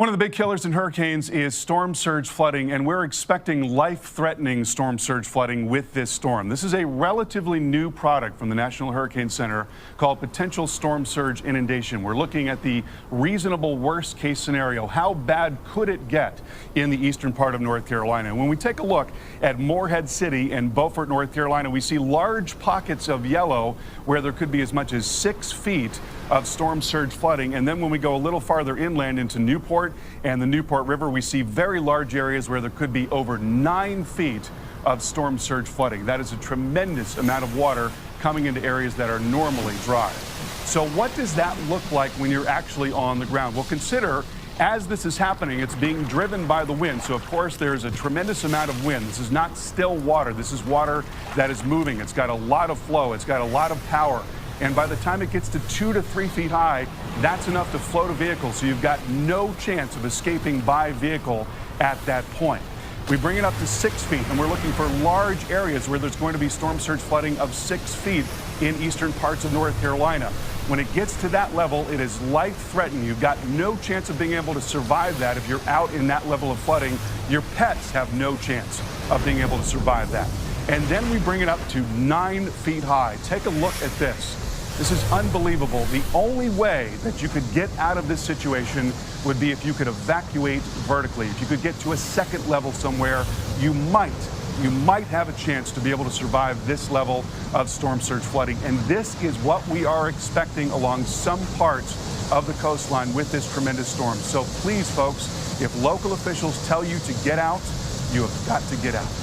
One of the big killers in hurricanes is storm surge flooding, and we're expecting life-threatening storm surge flooding with this storm. This is a relatively new product from the National Hurricane Center called potential storm surge inundation. We're looking at the reasonable worst-case scenario. How bad could it get in the eastern part of North Carolina? And when we take a look at Morehead City and Beaufort, North Carolina, we see large pockets of yellow where there could be as much as 6 feet of storm surge flooding. And then when we go a little farther inland into Newport and the Newport River, we see very large areas where there could be over 9 feet of storm surge flooding. That is a tremendous amount of water coming into areas that are normally dry. So what does that look like when you're actually on the ground? Well, consider as this is happening, it's being driven by the wind. So, of course, there's a tremendous amount of wind. This is not still water. This is water that is moving. It's got a lot of flow. It's got a lot of power. And by the time it gets to 2 to 3 feet high, that's enough to float a vehicle. So you've got no chance of escaping by vehicle at that point. We bring it up to 6 feet, and we're looking for large areas where there's going to be storm surge flooding of 6 feet in eastern parts of North Carolina. When it gets to that level, it is life-threatening. You've got no chance of being able to survive that if you're out in that level of flooding. Your pets have no chance of being able to survive that. And then we bring it up to 9 feet high. Take a look at this. This is unbelievable. The only way that you could get out of this situation would be if you could evacuate vertically. If you could get to a second level somewhere, you might have a chance to be able to survive this level of storm surge flooding. And this is what we are expecting along some parts of the coastline with this tremendous storm. So please, folks, if local officials tell you to get out, you have got to get out.